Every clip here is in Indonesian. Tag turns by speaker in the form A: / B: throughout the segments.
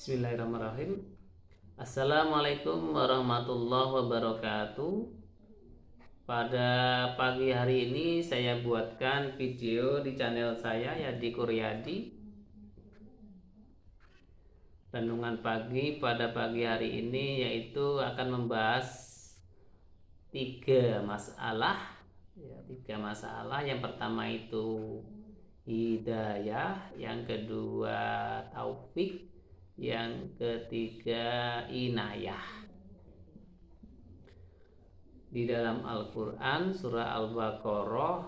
A: Bismillahirrahmanirrahim. Assalamualaikum warahmatullahi wabarakatuh. Pada pagi hari ini saya buatkan video di channel saya Yadi Kuryadi. Renungan pagi pada pagi hari ini yaitu akan membahas tiga masalah. Tiga masalah. Yang pertama itu hidayah, yang kedua taufik, yang ketiga inayah. Di dalam Al-Quran surah Al-Baqarah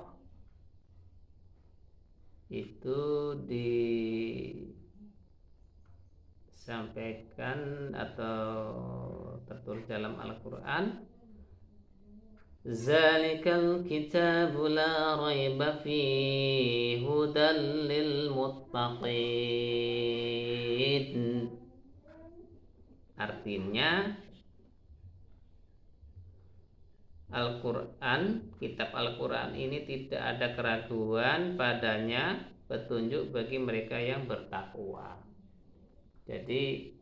A: itu disampaikan atau tertulis dalam Al-Quran, Zalikal kitabu la raiba fihi hudan lil muttaqin. Artinya Al-Quran, kitab Al-Quran ini tidak ada keraguan padanya, petunjuk bagi mereka yang bertakwa. Jadi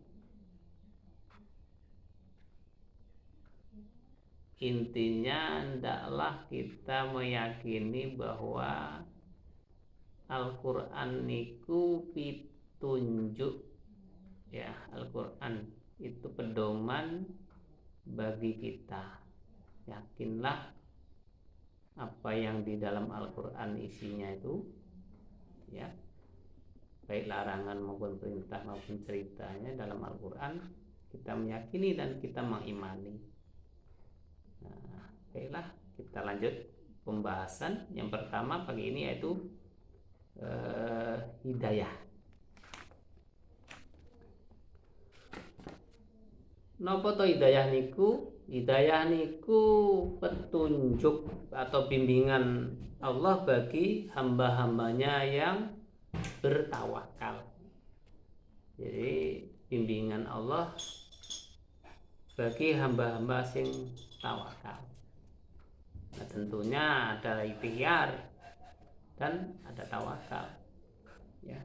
A: intinya hendaklah kita meyakini bahwa Al-Quran niku pitunjuk, ya, Al-Quran itu pedoman bagi kita. Yakinlah apa yang di dalam Al-Quran isinya itu, ya, baik larangan maupun perintah maupun ceritanya dalam Al-Quran, kita meyakini dan kita mengimani. Nah, baiklah, kita lanjut pembahasan. Yang pertama pagi ini yaitu hidayah. Napa to hidayah niku? Hidayah niku petunjuk atau bimbingan Allah bagi hamba-hambanya yang bertawakal. Jadi bimbingan Allah bagi hamba-hamba sing tawakal. Nah, tentunya ada ikhtiar dan ada tawakal, ya.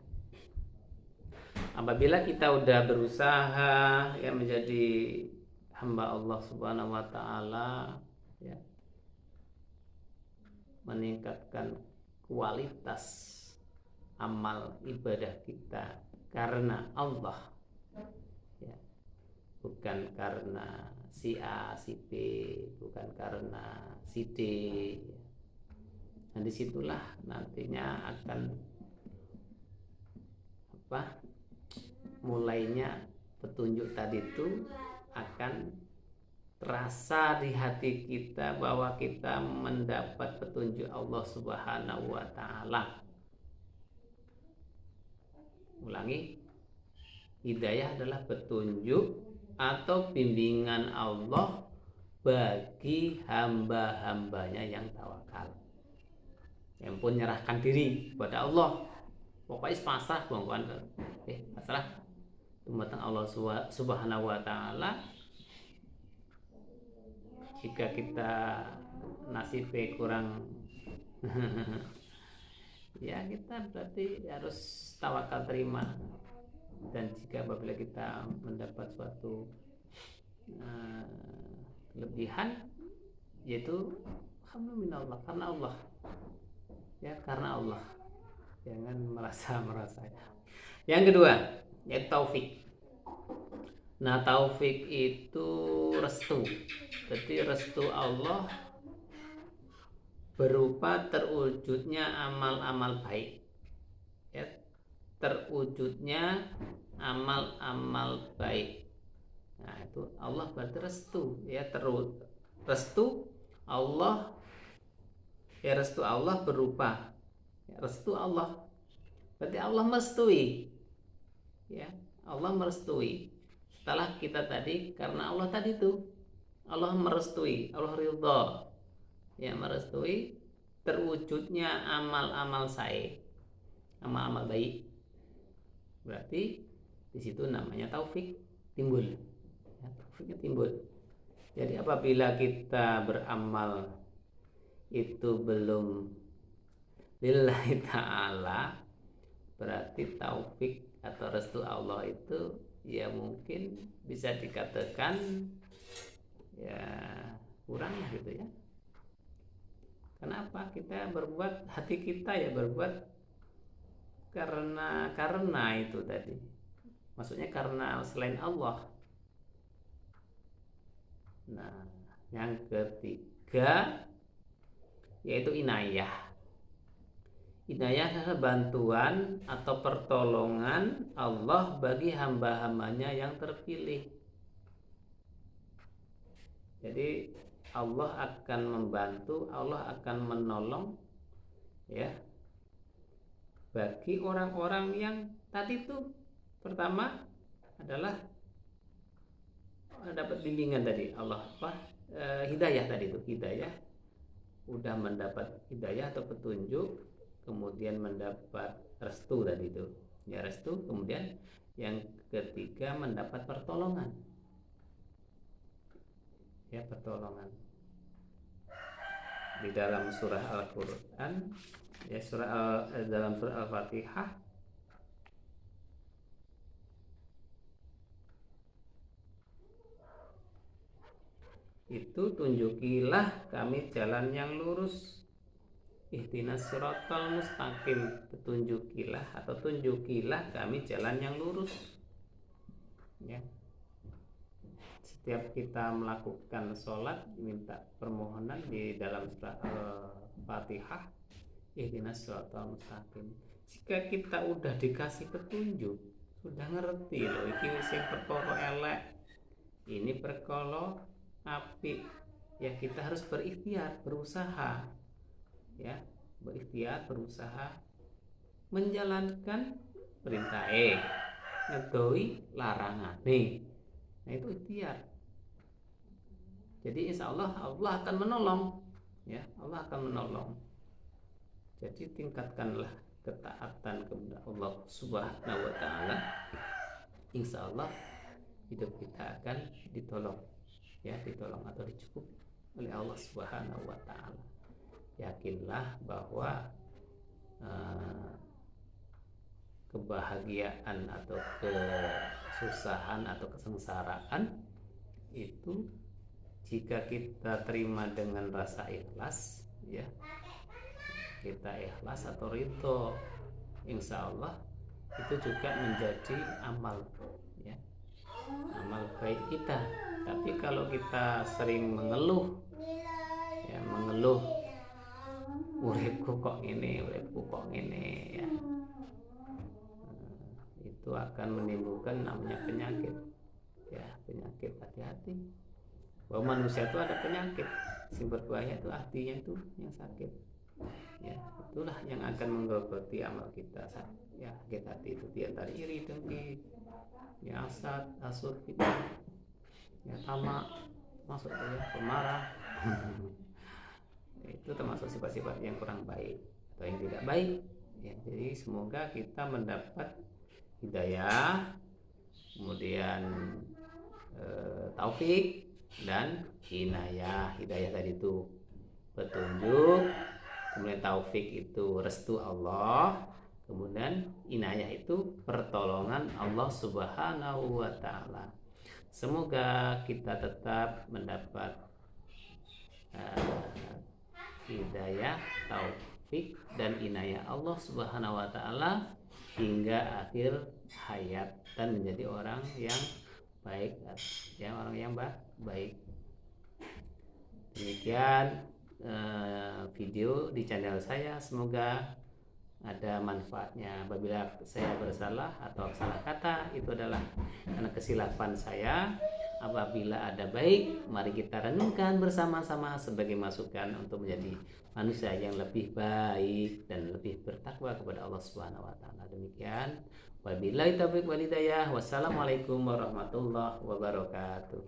A: Apabila kita udah berusaha ya menjadi hamba Allah Subhanahu wa taala, ya, meningkatkan kualitas amal ibadah kita karena Allah, ya, bukan karena si A, si B, bukan karena si D. Nah, disitulah nantinya akan mulainya petunjuk tadi itu akan terasa di hati kita bahwa kita mendapat petunjuk Allah Subhanahu wa taala. Ulangi, hidayah adalah petunjuk atau bimbingan Allah bagi hamba-hambanya yang tawakal, yang pun menyerahkan diri kepada Allah. Pokoknya pasrah, pasrah dumateng Allah Subhanahu wa taala. Jika kita nasibnya kurang ya kita berarti harus tawakal terima. Dan jika apabila kita mendapat suatu kelebihan, yaitu alhamdulillah karena Allah, ya, karena Allah, jangan merasa. Yang kedua yaitu taufik. Nah, taufik itu restu. Jadi restu Allah berupa terwujudnya amal-amal baik, ya, terwujudnya amal-amal baik. Nah, itu Allah berarti restu, ya, restu Allah, ya, restu Allah berupa, ya, restu Allah berarti Allah merestui, ya, Allah merestui. Setelah kita tadi karena Allah tadi itu Allah merestui, Allah ridha, ya, merestui terwujudnya amal-amal baik, amal-amal baik. Berarti di situ namanya taufik timbul, ya, taufiknya timbul. Jadi apabila kita beramal itu belum lillahi ta'ala, berarti taufik atau restu Allah itu ya mungkin bisa dikatakan ya kurang lah gitu ya. Kenapa kita berbuat, hati kita ya berbuat karena itu tadi, maksudnya karena selain Allah. Nah, yang ketiga yaitu inayah. Inayah adalah bantuan atau pertolongan Allah bagi hamba-hambanya yang terpilih. Jadi Allah akan membantu, Allah akan menolong ya bagi orang-orang yang tadi itu pertama adalah dapat bimbingan tadi Allah hidayah tadi itu, hidayah udah mendapat hidayah atau petunjuk, kemudian mendapat restu tadi itu ya, restu. Kemudian yang ketiga mendapat pertolongan ya, pertolongan di dalam surah Al-Quran ya, dalam surah Al-Fatihah itu, tunjukilah kami jalan yang lurus, ihdinas siratal mustaqim, petunjukilah atau tunjukilah kami jalan yang lurus ya. Setiap kita melakukan sholat minta permohonan di dalam surah Al-Fatihah, ihdinas siratal mustaqim. Jika kita udah dikasih petunjuk, sudah ngerti loh iki sing perkara elek, ini perkara apik ya, kita harus berikhtiar, berusaha ya, berikhtiar, berusaha menjalankan perintah ngedoi larangan nih. Nah itu ikhtiar. Jadi insya Allah Allah akan menolong ya, Allah akan menolong. Jadi tingkatkanlah ketaatan kepada Allah Subhanahu wa taala, insya Allah hidup kita akan ditolong ya, ditolong atau dicukupi oleh Allah Subhanahu wa taala. Yakinlah bahwa kebahagiaan atau kesusahan atau kesengsaraan itu jika kita terima dengan rasa ikhlas ya, kita ikhlas atau ridho, insya Allah itu juga menjadi amal ya, amal baik kita. Tapi kalau kita sering mengeluh ya, mengeluh uripku kok ini ya, itu akan menimbulkan namanya penyakit ya, penyakit. Hati-hati bahwa manusia itu ada penyakit, sumber berbahaya itu hatinya itu yang sakit ya, itulah yang akan menggerogoti amal kita ya. Kita hati itu diantara iri, dengki ya, hasad, hasud, fitnah ya, tamak, maksudnya pemarah itu termasuk sifat-sifat yang kurang baik atau yang tidak baik ya. Jadi semoga kita mendapat hidayah, kemudian taufik dan inayah. Hidayah tadi itu petunjuk, kemudian taufik itu restu Allah, kemudian inayah itu pertolongan Allah Subhanahu wa taala. Semoga kita tetap mendapat hidayah, taufik dan inayah Allah Subhanahu wa taala hingga akhir hayat dan menjadi orang yang baik ya, orang yang baik. Demikian video di channel saya, semoga ada manfaatnya. Apabila saya bersalah atau salah kata, itu adalah karena kesilapan saya. Apabila ada baik, mari kita renungkan bersama-sama sebagai masukan untuk menjadi manusia yang lebih baik dan lebih bertakwa kepada Allah Subhanahu wa taala. Demikian, wabillahi taufiq wal hidayah. Wassalamualaikum warahmatullahi wabarakatuh.